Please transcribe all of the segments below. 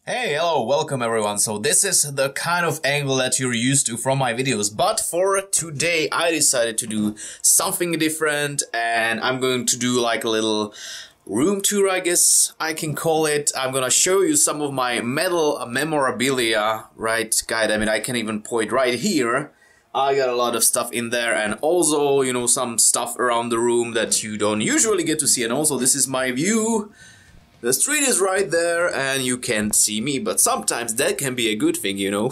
Hey, hello, welcome everyone. So this is the kind of angle that you're used to from my videos, but for today I decided to do something different and I'm going to do like a little room tour, I guess I can call it. I'm gonna show you some of my metal memorabilia, right, guys? I mean, I can even point right here. I got a lot of stuff in there, and also, you know, some stuff around the room that you don't usually get to see. And also, this is my view. The street is right there, and you can't see me, but sometimes that can be a good thing, you know.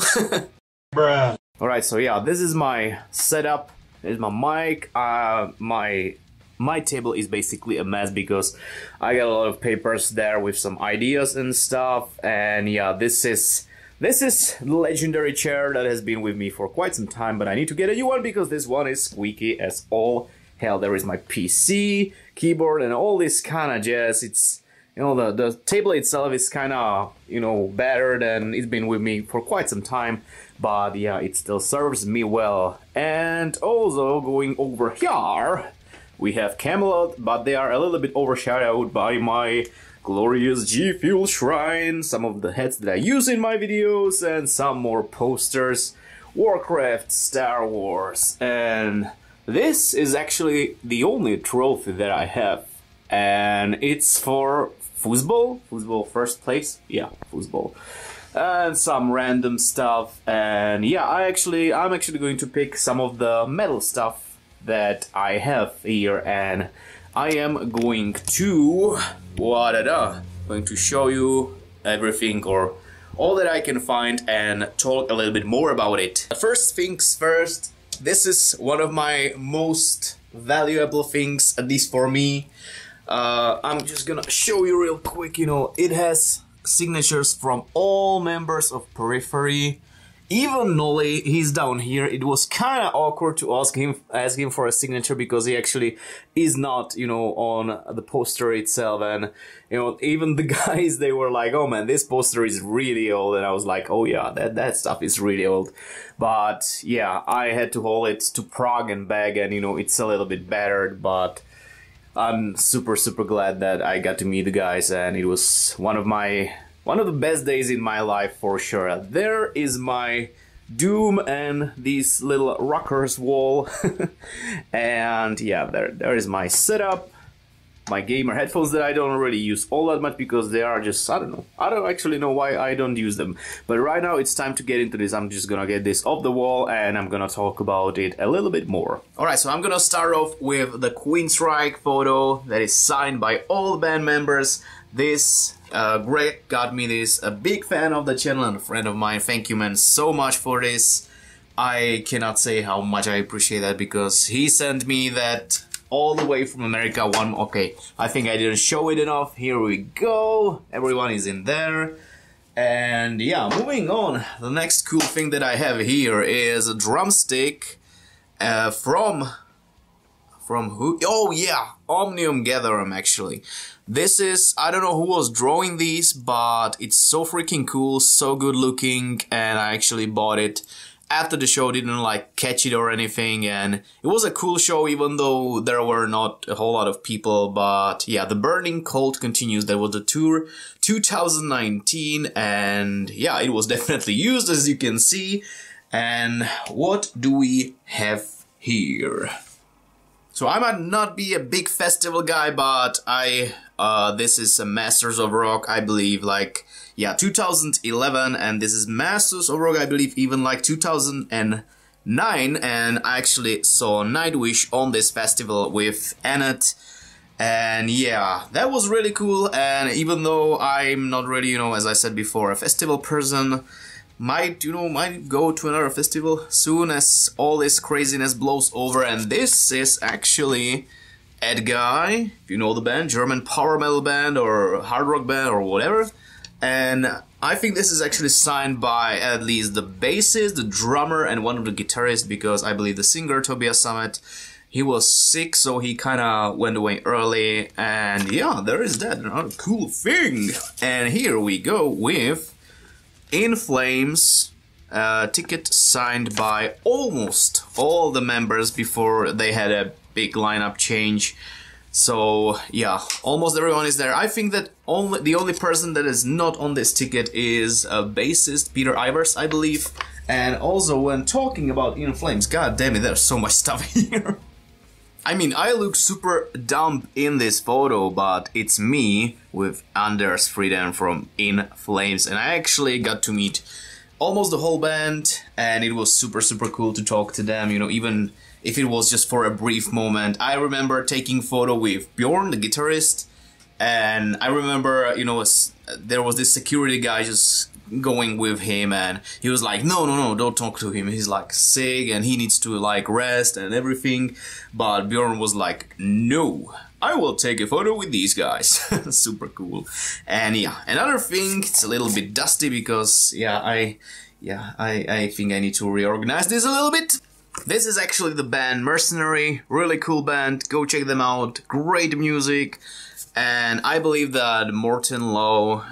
Bruh. Alright, so yeah, this is my setup. There's my mic. My table is basically a mess because I got a lot of papers there with some ideas and stuff. And yeah, this is the legendary chair that has been with me for quite some time, but I need to get a new one because this one is squeaky as all hell. There is my PC, keyboard, and all this kind of jazz. It's, you know, the table itself is kind of, you know, battered and it's been with me for quite some time, but yeah, it still serves me well. And also going over here, we have Camelot, but they are a little bit overshadowed by my glorious G Fuel shrine, some of the heads that I use in my videos, and some more posters, Warcraft, Star Wars, and this is actually the only trophy that I have, and it's for football first place, yeah, football, and some random stuff. And yeah, I'm actually going to pick some of the metal stuff that I have here, and I am going to going to show you everything or all that I can find and talk a little bit more about it. First things first, this is one of my most valuable things, at least for me. I'm just gonna show you real quick. You know, it has signatures from all members of Periphery. Even Nolly, he's down here. It was kind of awkward to ask him for a signature because he actually is not, you know, on the poster itself. And, you know, even the guys, they were like, oh man, this poster is really old. And I was like, oh yeah, that stuff is really old. But yeah, I had to haul it to Prague and back, and, you know, it's a little bit battered, but I'm super glad that I got to meet the guys, and it was one of the best days in my life for sure. There is my Doom and these little rockers wall. And yeah, there is my setup, my gamer headphones that I don't really use all that much because they are just, I don't know. I don't actually know why I don't use them. But right now it's time to get into this. I'm just gonna get this off the wall and I'm gonna talk about it a little bit more. Alright, so I'm gonna start off with the Queenstrike photo that is signed by all band members. This, Greg got me this, a big fan of the channel and a friend of mine. Thank you, man, so much for this. I cannot say how much I appreciate that because he sent me that all the way from America. Okay, I think I didn't show it enough. Here we go. Everyone is in there. And yeah, moving on. The next cool thing that I have here is a drumstick from who? Oh yeah, Omnium Gatherum actually. This is, I don't know who was drawing these, but it's so freaking cool, so good looking, and I actually bought it after the show. Didn't like catch it or anything, and it was a cool show even though there were not a whole lot of people. But yeah, the Burning Cold continues. That was the tour 2019, and yeah, it was definitely used, as you can see. And what do we have here? So I might not be a big festival guy, but this is a Masters of Rock, I believe, like, yeah, 2011, and this is Masters of Rock, I believe, even like 2009, and I actually saw Nightwish on this festival with Annette, and yeah, that was really cool. And even though I'm not really, you know, as I said before, a festival person, might go to another festival soon as all this craziness blows over. And this is actually Edguy, if you know the band, German power metal band or hard rock band or whatever. And I think this is actually signed by at least the bassist, the drummer, and one of the guitarists, because I believe the singer, Tobias Sammet, he was sick, so he kind of went away early. And yeah, there is that, another cool thing. And here we go with In Flames, ticket signed by almost all the members before they had a big lineup change. So yeah, almost everyone is there. I think that the only person that is not on this ticket is bassist Peter Ivers, I believe. And also, when talking about In Flames, god damn it, there's so much stuff here. I mean, I look super dumb in this photo, but it's me with Anders Frieden from In Flames, and I actually got to meet almost the whole band, and it was super cool to talk to them, you know, even if it was just for a brief moment. I remember taking photo with Bjorn, the guitarist, and I remember, you know, there was this security guy just going with him, and he was like, no, don't talk to him, he's like sick and he needs to like rest and everything. But Bjorn was like, no, I will take a photo with these guys. Super cool. And yeah, another thing, it's a little bit dusty because I think I need to reorganize this a little bit. This is actually the band Mercenary, really cool band, go check them out, great music. And I believe that Morten Lowe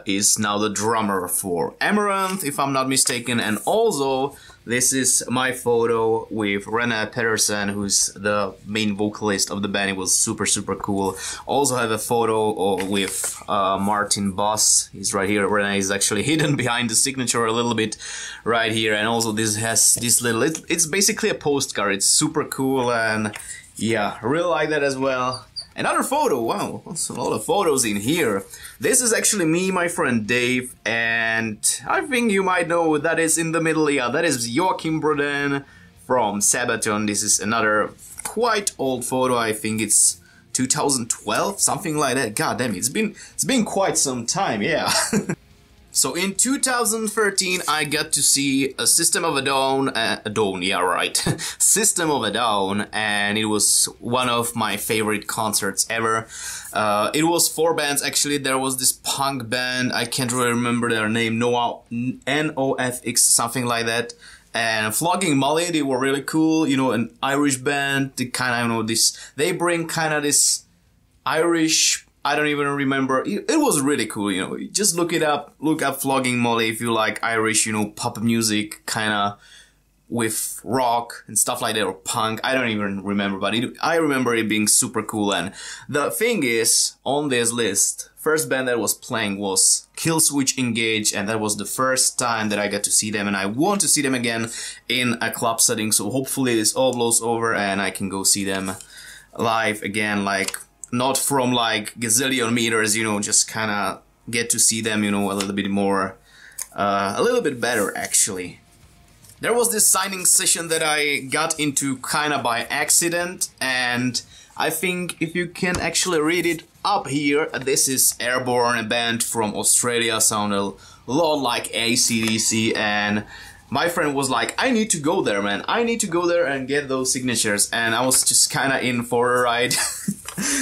is now the drummer for Amaranth, if I'm not mistaken. And also, this is my photo with Rene Pedersen, who's the main vocalist of the band. It was super cool. Also have a photo with Martin Boss. He's right here. Rene is actually hidden behind the signature a little bit right here. And also this has this little... It's basically a postcard. It's super cool, and yeah, I really like that as well. Another photo, wow, that's a lot of photos in here. This is actually me, my friend Dave, and I think you might know that is in the middle, yeah, that is Joachim Broden from Sabaton. This is another quite old photo, I think it's 2012, something like that. God damn it, it's been quite some time, yeah. So in 2013, I got to see a System of a Down, yeah, right, System of a Down, and it was one of my favorite concerts ever. It was 4 bands actually. There was this punk band, I can't really remember their name, NOFX, something like that. And Flogging Molly, they were really cool, you know, an Irish band. They kind of, you know, they bring kind of this Irish, I don't even remember. It was really cool, you know. Just look it up. Look up Flogging Molly if you like Irish, you know, pop music, kind of with rock and stuff like that, or punk. I don't even remember, but I remember it being super cool. And the thing is, on this list, first band that was playing was Killswitch Engage, and that was the first time that I got to see them, and I want to see them again in a club setting. So hopefully this all blows over and I can go see them live again, like, not from like gazillion meters, you know, just kind of get to see them, you know, a little bit more, a little bit better actually. There was this signing session that I got into kind of by accident, and I think if you can actually read it up here, this is Airborne, a band from Australia, sound a lot like AC/DC, and my friend was like, I need to go there, man, I need to go there and get those signatures, and I was just kind of in for a ride.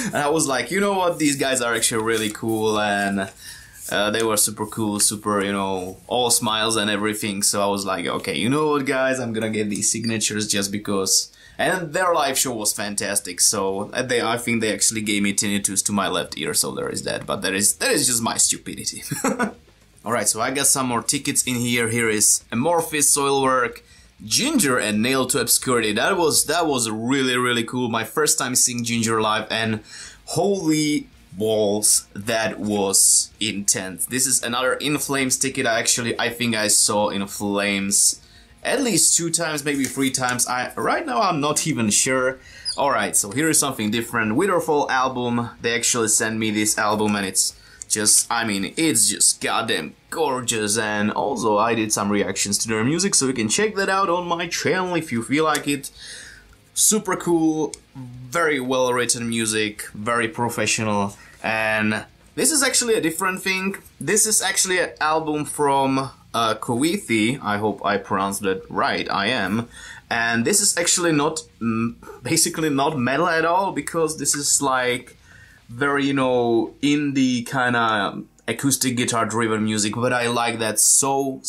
And I was like, you know what, these guys are actually really cool, and they were super cool, super, you know, all smiles and everything. So I was like, okay, you know what, guys, I'm gonna get these signatures just because. And their live show was fantastic, so I think they actually gave me tinnitus to my left ear, so there is that. But that is just my stupidity. Alright, so I got some more tickets in here. Here is Amorphis, Soilwork, Ginger, and Nail to Obscurity. That was really cool. My first time seeing Ginger live, and holy balls, that was intense. This is another In Flames ticket. I think I saw In Flames at least 2 times, maybe 3 times. Right now I'm not even sure. Alright, so here is something different. Witherfall album. They actually sent me this album, and it's just, I mean, it's just goddamn gorgeous. And also I did some reactions to their music, so you can check that out on my channel if you feel like it. Super cool, very well written music, very professional. And this is actually a different thing. This is actually an album from Koithi. I hope I pronounced that right, I am. And this is actually not, basically not metal at all, because this is like very, you know, indie kind of acoustic guitar driven music, but I like that so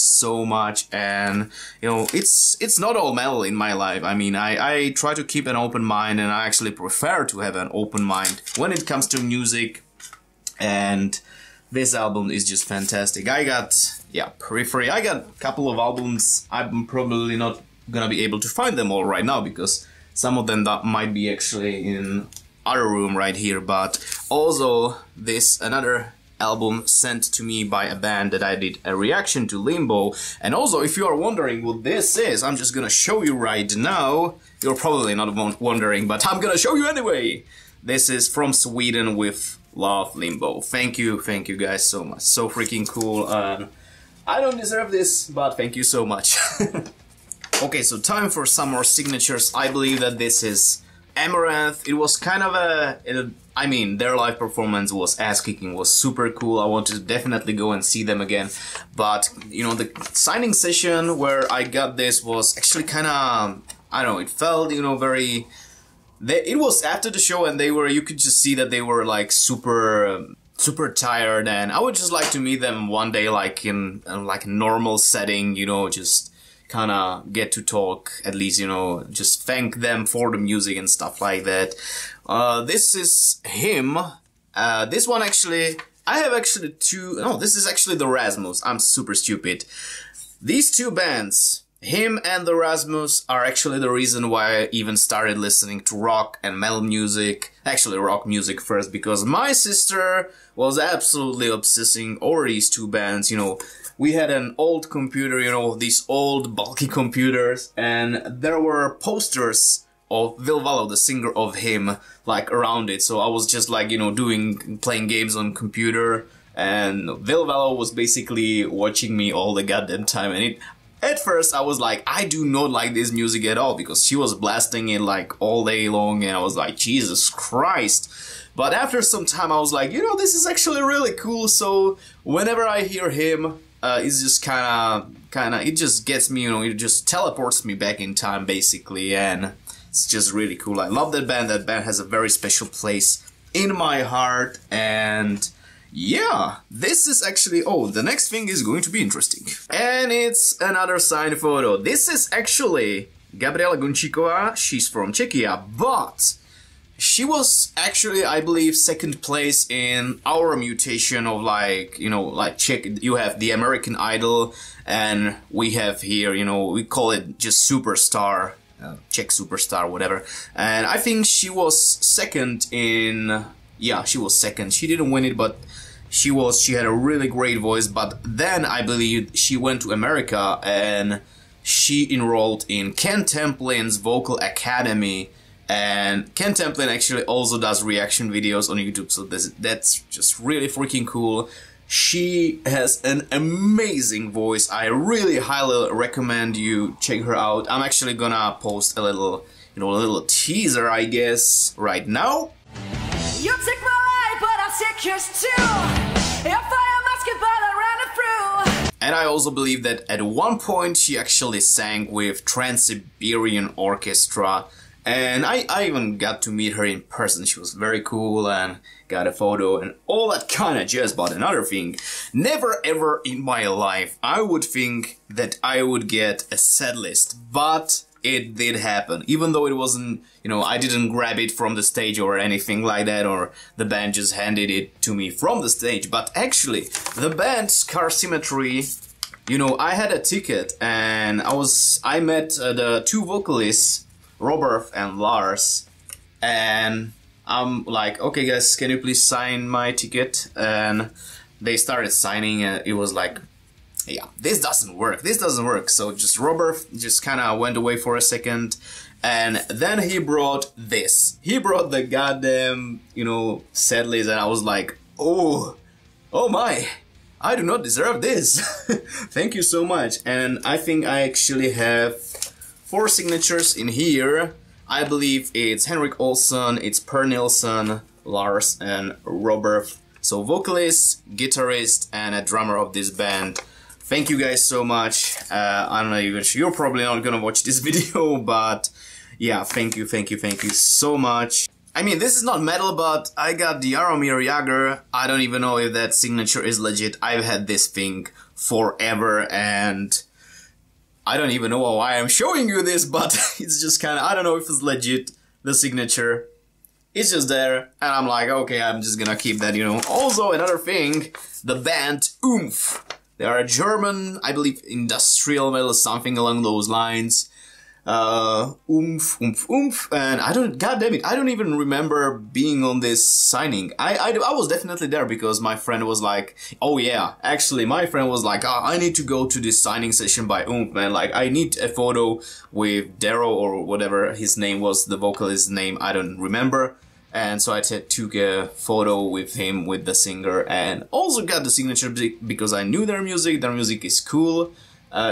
much. And you know, it's not all metal in my life. I mean, I try to keep an open mind, and I actually prefer to have an open mind when it comes to music. And this album is just fantastic. I got, yeah, Periphery. I got a couple of albums. I'm probably not gonna be able to find them all right now, because some of them that might be actually in other room right here, but also this another album sent to me by a band that I did a reaction to, Limbo. And also, if you are wondering what this is, I'm just gonna show you right now. You're probably not wondering, but I'm gonna show you anyway. This is from Sweden with Love, Limbo. Thank you guys so much. So freaking cool. I don't deserve this, but thank you so much. Okay, so time for some more signatures. I believe that this is Amaranth. It was kind of I mean, their live performance was ass-kicking, was super cool. I want to definitely go and see them again. But, you know, the signing session where I got this was actually kind of, I don't know, it felt, you know, very... it was after the show, and you could just see that they were like super tired, and I would just like to meet them one day, like in like a normal setting, you know, just kind of get to talk, at least, you know, just thank them for the music and stuff like that. This is him. This one actually, I have actually two, no, this is actually the Rasmus. I'm super stupid. These two bands, him and the Rasmus, are actually the reason why I even started listening to rock and metal music. Actually rock music first, because my sister was absolutely obsessing over these two bands, you know. We had an old computer, you know, these old bulky computers, and there were posters of Will Vallow, the singer of him, like around it. So I was just like, you know, playing games on computer, and Will Vallow was basically watching me all the goddamn time. And at first I was like, I do not like this music at all, because she was blasting it like all day long, and I was like, Jesus Christ. But after some time I was like, you know, this is actually really cool. So whenever I hear him, it's just kind of, it just gets me, you know, it just teleports me back in time, basically, and it's just really cool. I love that band. That band has a very special place in my heart, and yeah, this is actually, oh, the next thing is going to be interesting. And it's another signed photo. This is actually Gabriela Gunčíková. She's from Czechia, but she was actually, I believe, second place in our mutation of, like, you know, like Czech. You have the American Idol, and we have here, you know, we call it just Superstar, Czech Superstar, whatever. And I think she was second in, yeah, she was second. She didn't win it, but she had a really great voice. But then I believe she went to America and she enrolled in Ken Templin's Vocal Academy. And Ken Templin actually also does reaction videos on YouTube, so that's just really freaking cool. She has an amazing voice. I really highly recommend you check her out. I'm actually gonna post a little, you know, a little teaser, I guess, right now. You take my life, but I'll take yours too. If I am asking, but I ran it through. And I also believe that at one point she actually sang with Trans-Siberian Orchestra. And I even got to meet her in person. She was very cool and got a photo and all that kind of jazz. But another thing, never ever in my life I would think that I would get a set list, but it did happen. Even though it wasn't, you know, I didn't grab it from the stage or anything like that, or the band just handed it to me from the stage. But actually, the band Scar Symmetry, you know, I had a ticket and I met the two vocalists, Robert and Lars, and I'm like, okay guys, can you please sign my ticket? And they started signing, and it was like, yeah, this doesn't work. So just Robert just kind of went away for a second, and then he brought this. He brought the goddamn, you know, set list, and I was like, oh my, I do not deserve this. Thank you so much. And I think I actually have 4 signatures in here. I believe it's Henrik Olsen, it's Per Nilsson, Lars, and Robert. So vocalist, guitarist, and a drummer of this band. Thank you guys so much. I'm not even sure, you're probably not gonna watch this video, but yeah, thank you so much. I mean, this is not metal, but I got the Jaromír Jágr. I don't even know if that signature is legit. I've had this thing forever, and I don't even know why I'm showing you this, but it's just kind of, I don't know if it's legit, the signature. It's just there, and I'm like, okay, I'm just gonna keep that, you know. Also, another thing, the band Oomph. They are a German, I believe, industrial metal, something along those lines. oomph, oomph, oomph, and god damn it, I don't even remember being on this signing. I was definitely there because my friend was like, oh yeah, actually my friend was like, oh, I need to go to this signing session by Oomph, man, like I need a photo with Darrow or whatever his name was, the vocalist's name, I don't remember. And so I took a photo with him, with the singer, and also got the signature because I knew their music is cool.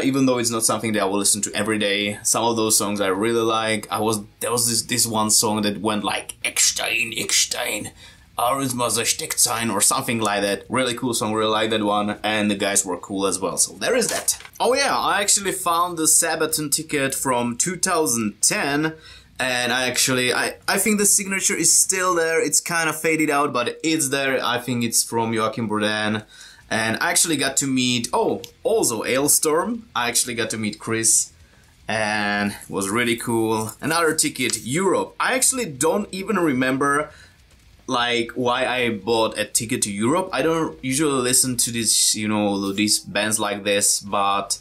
Even though it's not something that I will listen to every day, some of those songs I really like. There was this one song that went like Eckstein, Eckstein, Arismazer Steckzeichen or something like that. Really cool song, really like that one, and the guys were cool as well. So there is that. Oh yeah, I actually found the Sabaton ticket from 2010. And I think the signature is still there. It's kind of faded out, but it's there. I think it's from Joachim Bourdin. And I actually got to meet, also Ailstorm. I actually got to meet Chris, and it was really cool. Another ticket, Europe. I actually don't even remember, like, why I bought a ticket to Europe. I don't usually listen to this, you know, these bands like this, but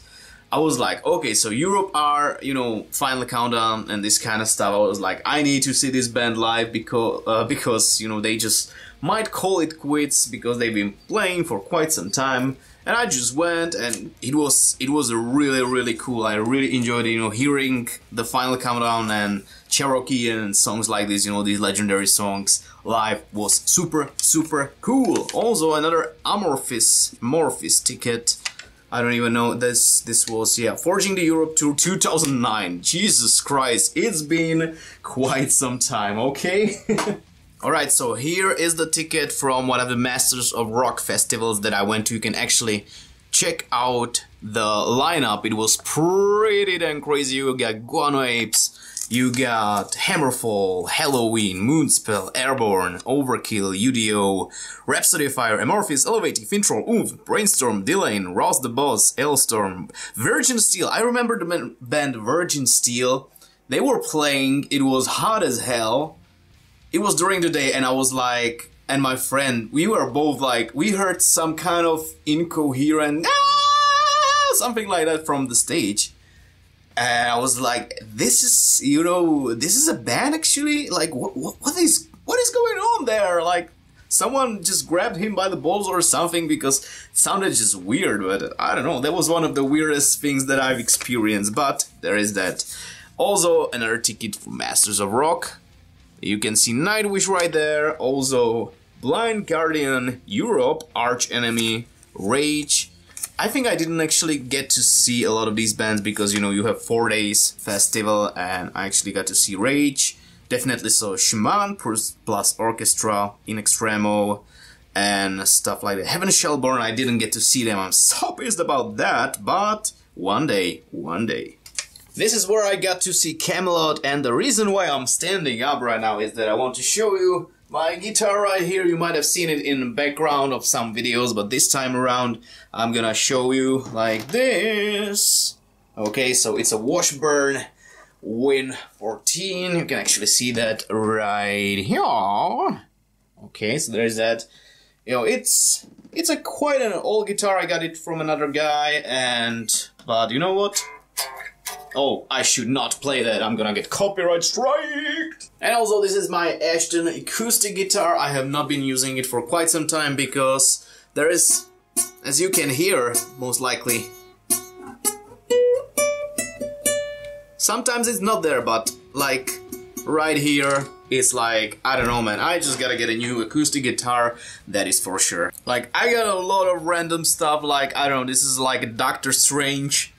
I was like, okay, so Europe are, you know, Final Countdown and this kind of stuff. I was like, I need to see this band live because you know, they just might call it quits because they've been playing for quite some time. And I just went, and it was really cool. I really enjoyed, you know, hearing the Final Countdown and Cherokee and songs like this, you know, these legendary songs live was super cool. Also another Amorphis ticket. I don't even know, this was, yeah, Forging the Europe Tour 2009. Jesus Christ, it's been quite some time, okay? Alright, so here is the ticket from one of the Masters of Rock festivals that I went to. You can actually check out the lineup. It was pretty damn crazy. You got Guano Apes, you got Hammerfall, Halloween, Moonspell, Airborne, Overkill, UDO, Rhapsody of Fire, Amorphis, Elevating, Fintroll, Oomph, Brainstorm, Delane, Ross the Boss, Ailstorm, Virgin Steel. I remember the band Virgin Steel. They were playing, it was hot as hell. It was during the day, and I was like, and my friend, we were both like, we heard some kind of incoherent, something like that from the stage. And I was like, this is, you know, this is a band actually? Like, what is going on there? Like, someone just grabbed him by the balls or something, because it sounded just weird, but I don't know. That was one of the weirdest things that I've experienced, but there is that. Also, another ticket for Masters of Rock. You can see Nightwish right there. Also, Blind Guardian, Europe, Arch Enemy, Rage. I think I didn't actually get to see a lot of these bands because, you know, you have 4 days festival, and I actually got to see Rage. Definitely saw Shaman plus Orchestra, In Extremo, and stuff like that. Heaven Shellborn, I didn't get to see them. I'm so pissed about that, but one day. This is where I got to see Camelot, and the reason why I'm standing up right now is that I want to show you my guitar right here. You might have seen it in the background of some videos, but this time around I'm gonna show you like this. Okay, so it's a Washburn Win 14. You can actually see that right here. Okay, so there's that. You know, it's a quite an old guitar. I got it from another guy, but you know what? Oh, I should not play that. I'm gonna get copyright striked. And also, this is my Ashton acoustic guitar. I have not been using it for quite some time because there is, as you can hear, most likely, sometimes it's not there, but like right here, it's like, I don't know, man. I just gotta get a new acoustic guitar, that is for sure. Like, I got a lot of random stuff, like, I don't know, this is like a Doctor Strange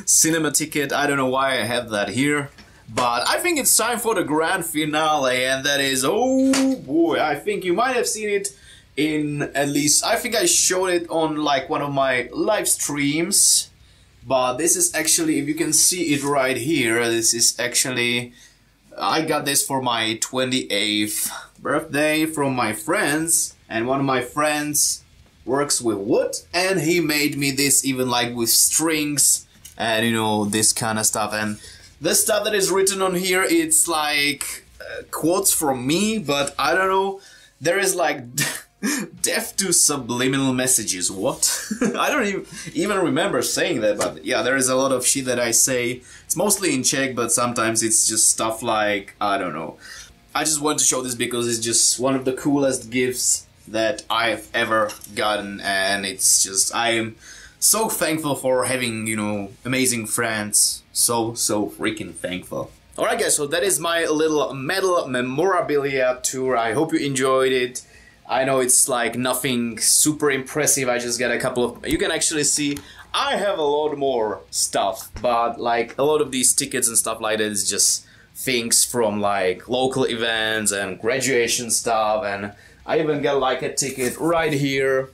cinema ticket. I don't know why I have that here, but I think it's time for the grand finale, and that is, oh boy, I think you might have seen it in, at least, I think I showed it on like one of my live streams, but this is actually, if you can see it right here, this is actually, I got this for my 28th birthday from my friends, and one of my friends works with wood, and he made me this even like with strings and, you know, this kind of stuff. And the stuff that is written on here, it's like quotes from me, but I don't know, there is like Deaf to subliminal messages. What? I don't even remember saying that, but yeah, there is a lot of shit that I say. It's mostly in Czech, but sometimes it's just stuff like, I don't know. I just want to show this because it's just one of the coolest gifts that I've ever gotten, and it's just, I am so thankful for having, you know, amazing friends. So freaking thankful. Alright guys, so that is my little metal memorabilia tour. I hope you enjoyed it. I know it's like nothing super impressive. I just got a couple of... You can actually see I have a lot more stuff, but like a lot of these tickets and stuff like that is just things from like local events and graduation stuff, and I even got like a ticket right here.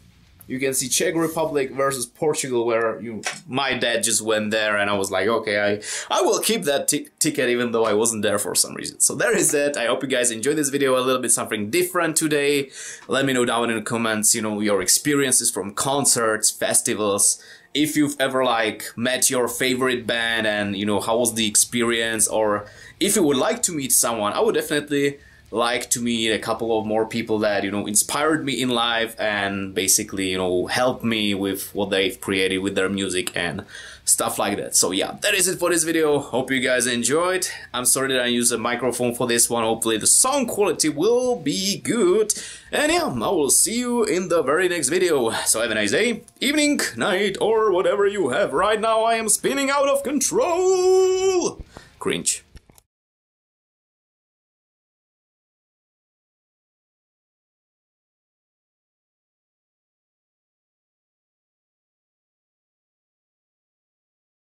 You can see Czech Republic versus Portugal, where my dad just went there, and I was like, okay, I will keep that ticket even though I wasn't there for some reason. So there is that. I hope you guys enjoyed this video, a little bit something different today. Let me know down in the comments, you know, your experiences from concerts, festivals. If you've ever like met your favorite band and, you know, how was the experience, or if you would like to meet someone, I would definitely like to meet a couple of more people that, you know, inspired me in life and basically, you know, helped me with what they've created with their music and stuff like that. So yeah, that is it for this video. Hope you guys enjoyed. I'm sorry that I used a microphone for this one. Hopefully the sound quality will be good. And yeah, I will see you in the very next video. So have a nice day, evening, night, or whatever you have right now. I am spinning out of control. Cringe.